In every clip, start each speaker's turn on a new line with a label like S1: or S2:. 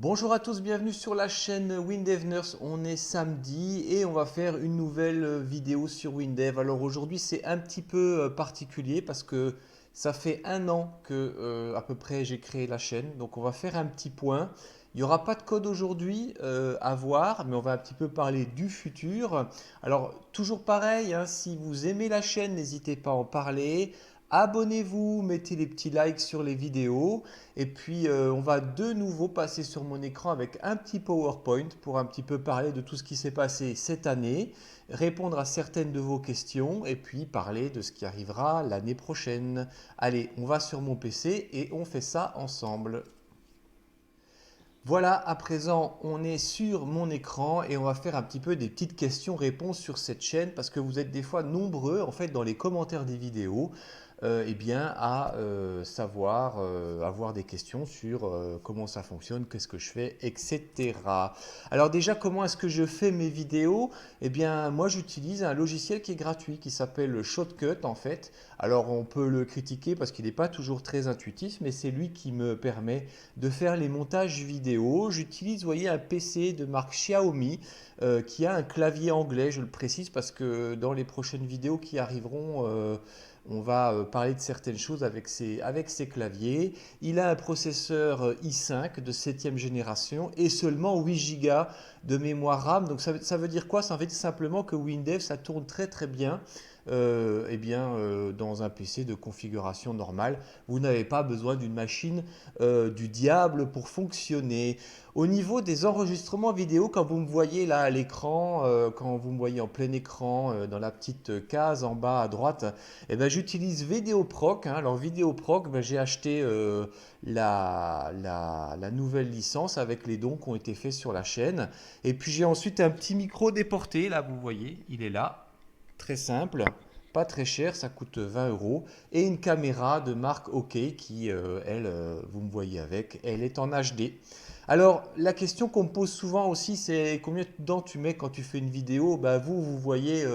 S1: Bonjour à tous, bienvenue sur la chaîne WinDevNurse. On est samedi et on va faire une nouvelle vidéo sur WinDev. Alors aujourd'hui c'est un petit peu particulier parce que ça fait un an que à peu près j'ai créé la chaîne. Donc on va faire un petit point. Il n'y aura pas de code aujourd'hui à voir, mais on va un petit peu parler du futur. Alors toujours pareil, hein, si vous aimez la chaîne, n'hésitez pas à en parler. Abonnez-vous, mettez les petits likes sur les vidéos. Et puis, on va de nouveau passer sur mon écran avec un petit PowerPoint pour un petit peu parler de tout ce qui s'est passé cette année, répondre à certaines de vos questions et puis parler de ce qui arrivera l'année prochaine. Allez, on va sur mon PC et on fait ça ensemble. Voilà, à présent, on est sur mon écran et on va faire un petit peu des petites questions-réponses sur cette chaîne parce que vous êtes des fois nombreux en fait dans les commentaires des vidéos eh bien, à savoir avoir des questions sur comment ça fonctionne, qu'est-ce que je fais, etc. Alors déjà, comment est-ce que je fais mes vidéos? Eh bien, moi j'utilise un logiciel qui est gratuit qui s'appelle Shotcut en fait. Alors on peut le critiquer parce qu'il n'est pas toujours très intuitif, mais c'est lui qui me permet de faire les montages vidéo. J'utilise, vous voyez, un PC de marque Xiaomi qui a un clavier anglais, je le précise parce que dans les prochaines vidéos qui arriveront, on va parler de certaines choses avec ces claviers. Il a un processeur i5 de 7e génération et seulement 8 Go de mémoire RAM. Donc ça veut dire quoi? Ça veut dire simplement que WinDev, ça tourne très très bien eh bien, dans un PC de configuration normale. Vous n'avez pas besoin d'une machine du diable pour fonctionner. Au niveau des enregistrements vidéo, quand vous me voyez là à l'écran, quand vous me voyez en plein écran, dans la petite case en bas à droite, eh ben, j'utilise Vidéoproc, hein. Alors Vidéoproc, ben, j'ai acheté la nouvelle licence avec les dons qui ont été faits sur la chaîne. Et puis j'ai ensuite un petit micro déporté, là vous voyez, il est là. Très simple, pas très cher, ça coûte 20 euros. Et une caméra de marque OK qui, elle, vous me voyez avec, elle est en HD. Alors, la question qu'on me pose souvent aussi, c'est combien de temps tu mets quand tu fais une vidéo? Bah, vous voyez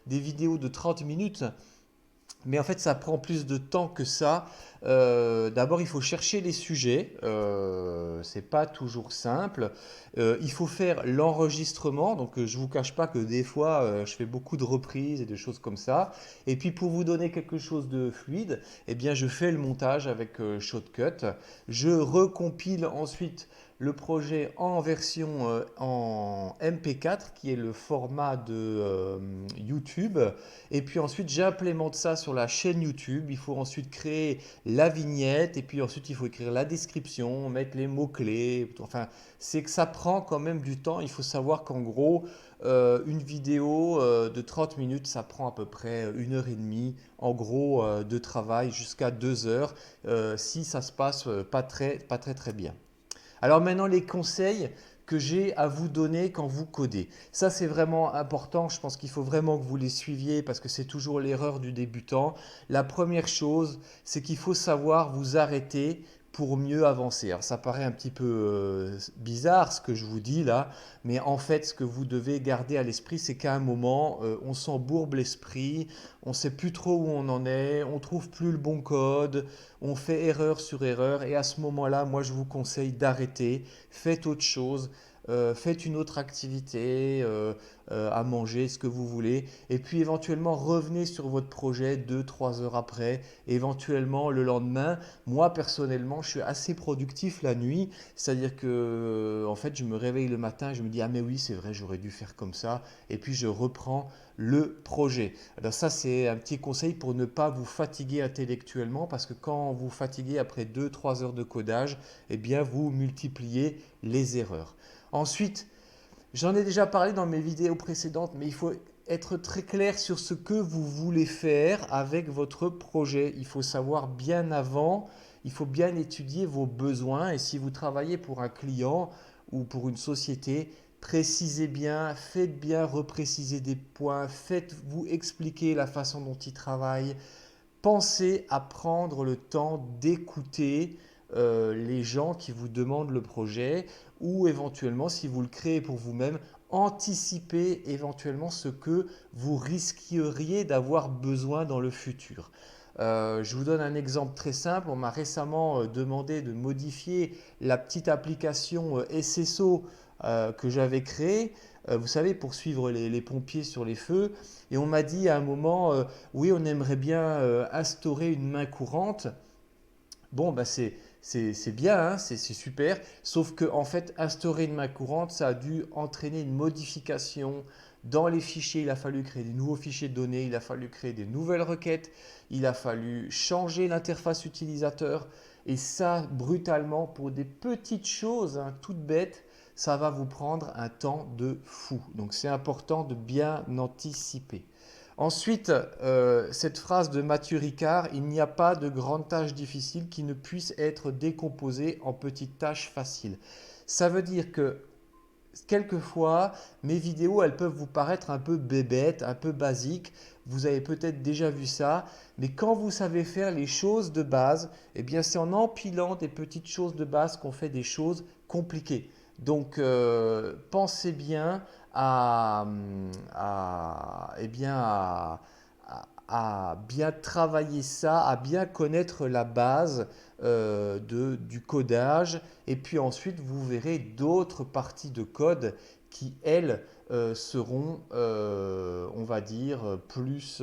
S1: des vidéos de 30 minutes. Mais en fait, ça prend plus de temps que ça. D'abord, il faut chercher les sujets. C'est pas toujours simple. Il faut faire l'enregistrement. Donc, je vous cache pas que des fois, je fais beaucoup de reprises et de choses comme ça. Et puis, pour vous donner quelque chose de fluide, eh bien, je fais le montage avec Shotcut. Je recompile ensuite le projet en version en MP4, qui est le format de YouTube. Et puis ensuite, j'implémente ça sur la chaîne YouTube. Il faut ensuite créer la vignette et puis ensuite, il faut écrire la description, mettre les mots-clés. Enfin, c'est que ça prend quand même du temps. Il faut savoir qu'en gros, une vidéo de 30 minutes, ça prend à peu près 1 heure et demie en gros de travail jusqu'à 2 heures si ça se passe pas très très bien. Alors maintenant, les conseils que j'ai à vous donner quand vous codez. Ça, c'est vraiment important. Je pense qu'il faut vraiment que vous les suiviez parce que c'est toujours l'erreur du débutant. La première chose, c'est qu'il faut savoir vous arrêter pour mieux avancer. Alors, ça paraît un petit peu bizarre ce que je vous dis là, mais en fait, ce que vous devez garder à l'esprit, c'est qu'à un moment, on s'embourbe l'esprit, on ne sait plus trop où on en est, on trouve plus le bon code, on fait erreur sur erreur, et à ce moment-là, moi, je vous conseille d'arrêter, faites autre chose. Faites une autre activité, à manger, ce que vous voulez, et puis éventuellement revenez sur votre projet 2, 3 heures après, éventuellement le lendemain. Moi personnellement, je suis assez productif la nuit, c'est-à-dire que en fait, je me réveille le matin, je me dis ah mais oui, c'est vrai, j'aurais dû faire comme ça, et puis je reprends le projet. Alors ça, c'est un petit conseil pour ne pas vous fatiguer intellectuellement, parce que quand vous fatiguez après 2, 3 heures de codage, eh bien vous multipliez les erreurs. Ensuite, j'en ai déjà parlé dans mes vidéos précédentes, mais il faut être très clair sur ce que vous voulez faire avec votre projet. Il faut savoir bien avant, il faut bien étudier vos besoins, et si vous travaillez pour un client ou pour une société, précisez bien, faites bien repréciser des points, faites-vous expliquer la façon dont ils travaillent. Pensez à prendre le temps d'écouter les gens qui vous demandent le projet, ou éventuellement, si vous le créez pour vous-même, anticipez éventuellement ce que vous risqueriez d'avoir besoin dans le futur. Je vous donne un exemple très simple. On m'a récemment demandé de modifier la petite application SSO que j'avais créée, vous savez, pour suivre les pompiers sur les feux. Et on m'a dit à un moment, oui, on aimerait bien instaurer une main courante. Bon, bah c'est bien, hein, c'est super. Sauf que en fait, instaurer une main courante, ça a dû entraîner une modification dans les fichiers. Il a fallu créer des nouveaux fichiers de données, il a fallu créer des nouvelles requêtes, il a fallu changer l'interface utilisateur. Et ça, brutalement, pour des petites choses, hein, toutes bêtes, ça va vous prendre un temps de fou. Donc c'est important de bien anticiper. Ensuite, cette phrase de Mathieu Ricard, il n'y a pas de grande tâche difficile qui ne puisse être décomposée en petites tâches faciles. Ça veut dire que quelquefois, mes vidéos, elles peuvent vous paraître un peu bébêtes, un peu basiques. Vous avez peut-être déjà vu ça, mais quand vous savez faire les choses de base, eh bien c'est en empilant des petites choses de base qu'on fait des choses compliquées. Donc pensez bien eh bien à bien travailler ça, à bien connaître la base du codage. Et puis ensuite, vous verrez d'autres parties de code qui, elles, seront, on va dire, plus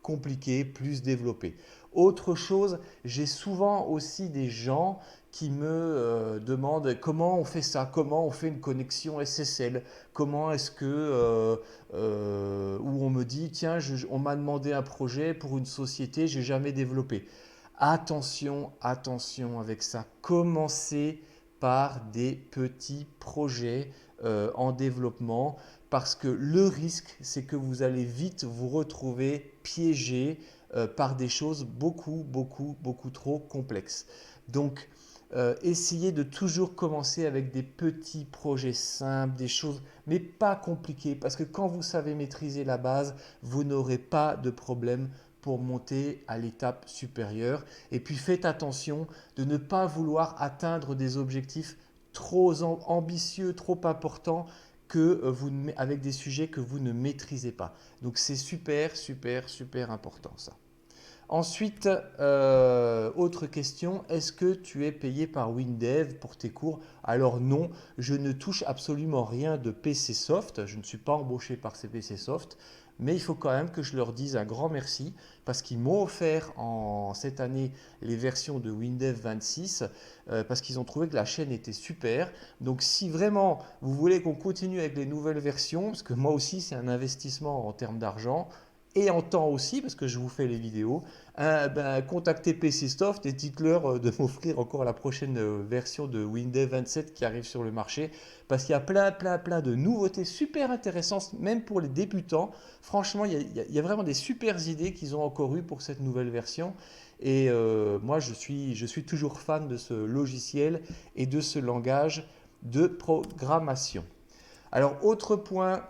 S1: compliquées, plus développées. Autre chose, j'ai souvent aussi des gens qui me demandent comment on fait ça, comment on fait une connexion SSL, comment est-ce que, où on me dit, tiens, on m'a demandé un projet pour une société, j'ai jamais développé. Attention, attention avec ça. Commencez par des petits projets en développement parce que le risque, c'est que vous allez vite vous retrouver piégé par des choses beaucoup trop complexes. Donc, essayez de toujours commencer avec des petits projets simples, des choses, mais pas compliquées, parce que quand vous savez maîtriser la base, vous n'aurez pas de problème pour monter à l'étape supérieure. Et puis faites attention de ne pas vouloir atteindre des objectifs trop ambitieux, trop importants avec des sujets que vous ne maîtrisez pas. Donc c'est super important ça. Ensuite, autre question, est-ce que tu es payé par WinDev pour tes cours? Alors non, je ne touche absolument rien de PCsoft, je ne suis pas embauché par ces PCsoft, mais il faut quand même que je leur dise un grand merci parce qu'ils m'ont offert cette année les versions de WinDev 26 parce qu'ils ont trouvé que la chaîne était super. Donc si vraiment vous voulez qu'on continue avec les nouvelles versions, parce que moi aussi c'est un investissement en termes d'argent, et en temps aussi, parce que je vous fais les vidéos, contactez PCsoft et dites-leur de m'offrir encore la prochaine version de Windows 27 qui arrive sur le marché, parce qu'il y a plein de nouveautés super intéressantes, même pour les débutants. Franchement, il y a vraiment des super idées qu'ils ont encore eues pour cette nouvelle version. Et moi, je suis toujours fan de ce logiciel et de ce langage de programmation. Alors, autre point,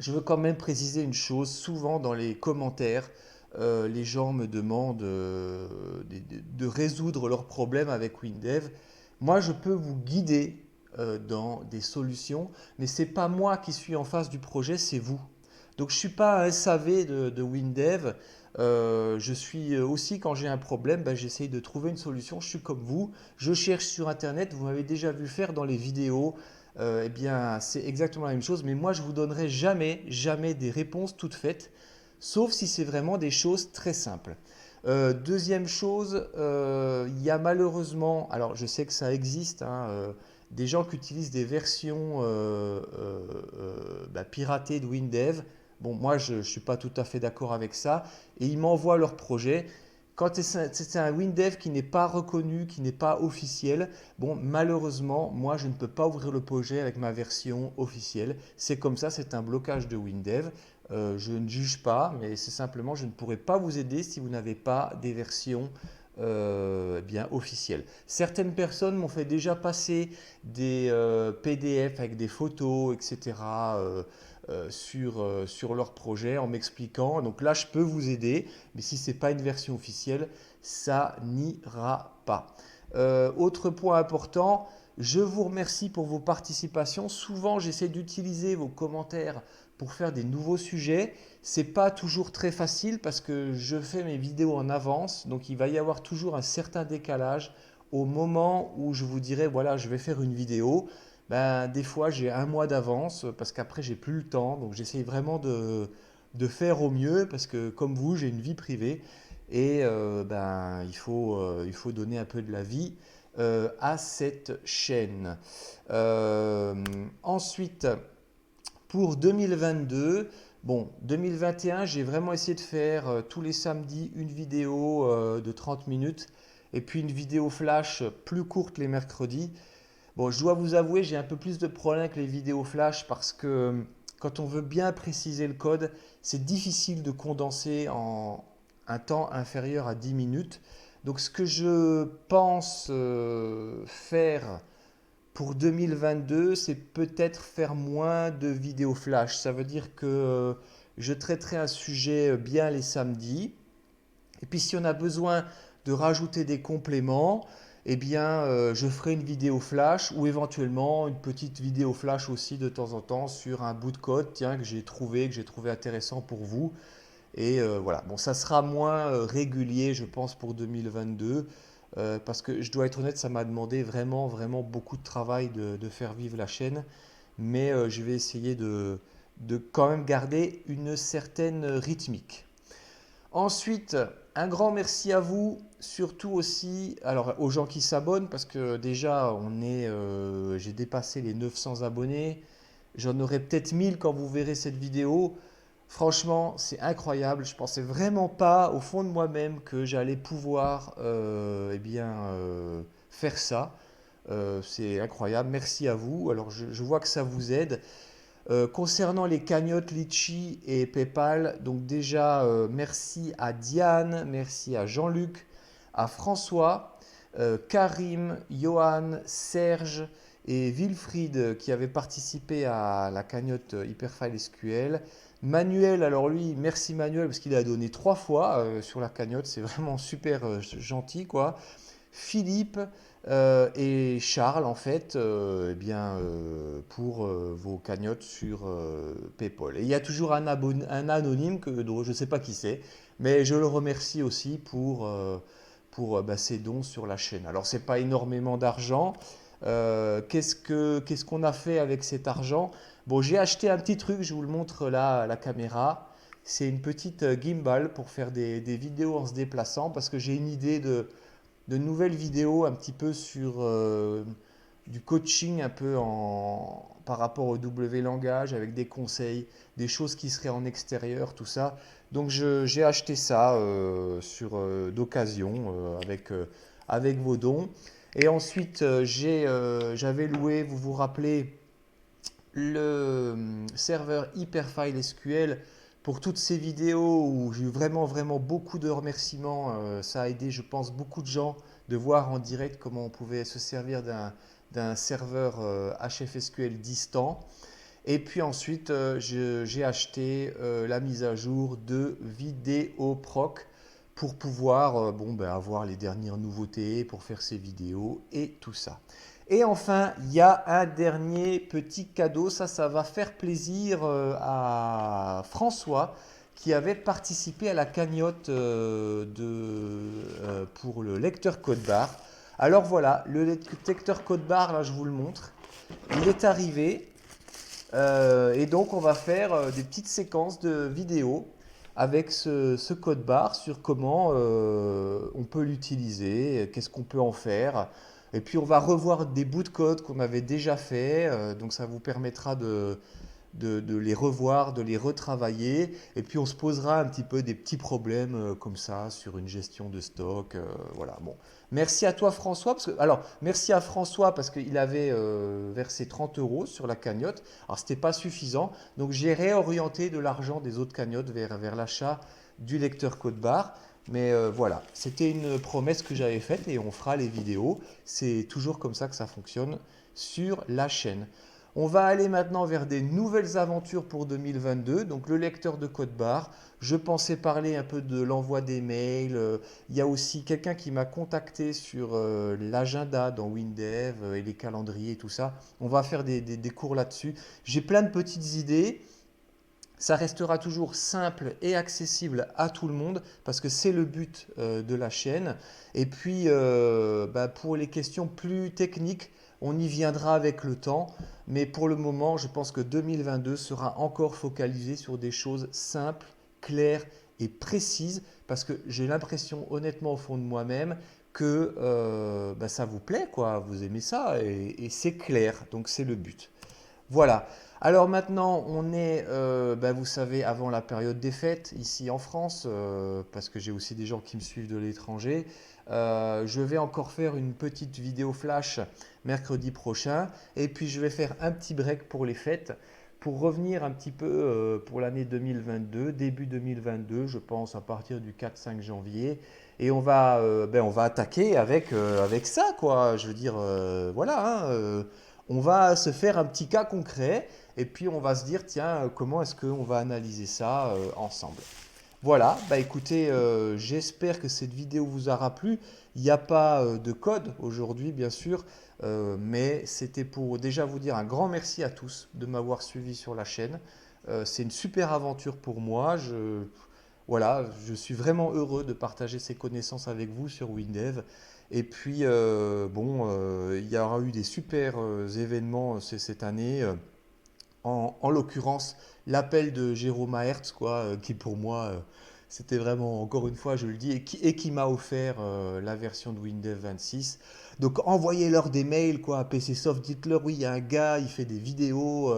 S1: je veux quand même préciser une chose. Souvent dans les commentaires, les gens me demandent de résoudre leurs problèmes avec WinDev. Moi, je peux vous guider dans des solutions, mais ce n'est pas moi qui suis en face du projet, c'est vous. Donc, je ne suis pas un SAV de WinDev. Je suis aussi, quand j'ai un problème, j'essaye de trouver une solution. Je suis comme vous. Je cherche sur Internet. Vous m'avez déjà vu faire dans les vidéos. Eh bien, c'est exactement la même chose. Mais moi, je vous donnerai jamais des réponses toutes faites, sauf si c'est vraiment des choses très simples. Deuxième chose, il y a malheureusement, alors je sais que ça existe, hein, des gens qui utilisent des versions piratées de WinDev. Bon, moi, je ne suis pas tout à fait d'accord avec ça. Et ils m'envoient leur projet. Quand c'est un WinDev qui n'est pas reconnu, qui n'est pas officiel, bon, malheureusement, moi, je ne peux pas ouvrir le projet avec ma version officielle. C'est comme ça, c'est un blocage de WinDev. Je ne juge pas, mais c'est simplement, je ne pourrai pas vous aider si vous n'avez pas des versions bien officielles. Certaines personnes m'ont fait déjà passer des PDF avec des photos, etc. Sur leur projet en m'expliquant. Donc là, je peux vous aider, mais si ce n'est pas une version officielle, ça n'ira pas. Autre point important, je vous remercie pour vos participations. Souvent, j'essaie d'utiliser vos commentaires pour faire des nouveaux sujets. C'est pas toujours très facile parce que je fais mes vidéos en avance, donc il va y avoir toujours un certain décalage au moment où je vous dirai, voilà, je vais faire une vidéo. Ben, des fois, j'ai un mois d'avance parce qu'après, j'ai plus le temps. Donc, j'essaye vraiment de faire au mieux parce que, comme vous, j'ai une vie privée et ben, il faut donner un peu de la vie à cette chaîne. Euh, Ensuite, pour 2022, bon, 2021, j'ai vraiment essayé de faire tous les samedis une vidéo de 30 minutes et puis une vidéo flash plus courte les mercredis. Bon, je dois vous avouer, j'ai un peu plus de problèmes avec les vidéos flash parce que quand on veut bien préciser le code, c'est difficile de condenser en un temps inférieur à 10 minutes. Donc, ce que je pense faire pour 2022, c'est peut-être faire moins de vidéos flash. Ça veut dire que je traiterai un sujet bien les samedis. Et puis si on a besoin de rajouter des compléments, eh bien je ferai une vidéo flash ou éventuellement une petite vidéo flash aussi de temps en temps sur un bout de code, tiens, que j'ai trouvé intéressant pour vous. Et voilà, bon, ça sera moins régulier, je pense, pour 2022, parce que je dois être honnête, ça m'a demandé vraiment, vraiment beaucoup de travail de faire vivre la chaîne, mais je vais essayer de quand même garder une certaine rythmique. Ensuite, un grand merci à vous, surtout aussi, alors aux gens qui s'abonnent, parce que déjà, j'ai dépassé les 900 abonnés. J'en aurai peut-être 1000 quand vous verrez cette vidéo. Franchement, c'est incroyable. Je pensais vraiment pas, au fond de moi-même, que j'allais pouvoir, faire ça. C'est incroyable. Merci à vous. Alors, je vois que ça vous aide. Concernant les cagnottes Litchi et PayPal, donc déjà merci à Diane, merci à Jean-Luc, à François, Karim, Johan, Serge et Wilfried qui avaient participé à la cagnotte Hyperfile SQL. Manuel, alors lui, merci Manuel parce qu'il a donné 3 fois sur la cagnotte, c'est vraiment super gentil quoi. Philippe et Charles, en fait, pour vos cagnottes sur PayPal. Et il y a toujours un anonyme dont je ne sais pas qui c'est, mais je le remercie aussi pour ses dons sur la chaîne. Alors, c'est pas énormément d'argent. Qu'est-ce qu'on a fait avec cet argent? Bon, j'ai acheté un petit truc, je vous le montre là à la caméra. C'est une petite gimbal pour faire des vidéos en se déplaçant parce que j'ai une idée de nouvelles vidéos un petit peu sur du coaching un peu par rapport au W langage avec des conseils, des choses qui seraient en extérieur, tout ça. Donc j'ai acheté ça d'occasion avec vos dons. Et ensuite j'avais loué, vous vous rappelez, le serveur Hyperfile SQL pour toutes ces vidéos où j'ai eu vraiment, vraiment beaucoup de remerciements. Ça a aidé, je pense, beaucoup de gens de voir en direct comment on pouvait se servir d'un serveur HFSQL distant. Et puis ensuite, j'ai acheté la mise à jour de VidéoProc pour pouvoir avoir les dernières nouveautés, pour faire ces vidéos et tout ça. Et enfin, il y a un dernier petit cadeau, ça va faire plaisir à François qui avait participé à la cagnotte pour le lecteur code barre. Alors voilà, le lecteur code barre, là je vous le montre, il est arrivé et donc on va faire des petites séquences de vidéos avec ce code barre sur comment on peut l'utiliser, qu'est-ce qu'on peut en faire. Et puis on va revoir des bouts de code qu'on avait déjà fait, donc ça vous permettra de les revoir, de les retravailler. Et puis on se posera un petit peu des petits problèmes comme ça sur une gestion de stock. Voilà. Bon. Merci à toi François. Alors merci à François parce qu'il avait versé 30 euros sur la cagnotte. Alors c'était pas suffisant. Donc j'ai réorienté de l'argent des autres cagnottes vers l'achat du lecteur code barre. Mais voilà, c'était une promesse que j'avais faite et on fera les vidéos. C'est toujours comme ça que ça fonctionne sur la chaîne. On va aller maintenant vers des nouvelles aventures pour 2022, donc le lecteur de code barre. Je pensais parler un peu de l'envoi des mails. Il y a aussi quelqu'un qui m'a contacté sur l'agenda dans Windev et les calendriers et tout ça. On va faire des cours là-dessus. J'ai plein de petites idées. Ça restera toujours simple et accessible à tout le monde parce que c'est le but de la chaîne. Et puis, bah, pour les questions plus techniques, on y viendra avec le temps. Mais pour le moment, je pense que 2022 sera encore focalisé sur des choses simples, claires et précises parce que j'ai l'impression, honnêtement, au fond de moi-même, que bah, ça vous plaît, quoi. Vous aimez ça et c'est clair. Donc, c'est le but. Voilà. Alors maintenant, on est, ben, vous savez, avant la période des fêtes ici en France, parce que j'ai aussi des gens qui me suivent de l'étranger. Je vais encore faire une petite vidéo flash mercredi prochain, et puis je vais faire un petit break pour les fêtes, pour revenir un petit peu pour l'année 2022, début 2022, je pense à partir du 4-5 janvier. Et on va attaquer avec ça, quoi. Je veux dire, voilà, hein, on va se faire un petit cas concret et puis on va se dire, tiens, comment est-ce qu'on va analyser ça ensemble. Voilà, bah écoutez, j'espère que cette vidéo vous aura plu. Il n'y a pas de code aujourd'hui, bien sûr, mais c'était pour déjà vous dire un grand merci à tous de m'avoir suivi sur la chaîne. C'est une super aventure pour moi. Voilà, je suis vraiment heureux de partager ces connaissances avec vous sur Windev. Et puis, il y aura eu des super événements cette année. En l'occurrence, l'appel de Jérôme Hertz, quoi, qui pour moi, c'était vraiment, encore une fois, je le dis, et qui m'a offert la version de Windows 26. Donc envoyez-leur des mails, quoi, à PCsoft, dites-leur, oui, il y a un gars, il fait des vidéos,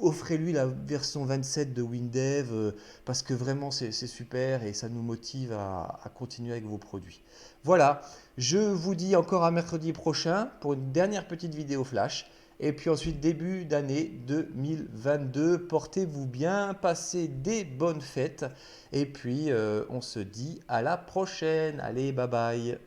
S1: offrez-lui la version 27 de Windows, parce que vraiment, c'est super et ça nous motive à continuer avec vos produits. Voilà, je vous dis encore à mercredi prochain pour une dernière petite vidéo flash. Et puis ensuite, début d'année 2022, portez-vous bien, passez des bonnes fêtes. Et puis, on se dit à la prochaine. Allez, bye bye.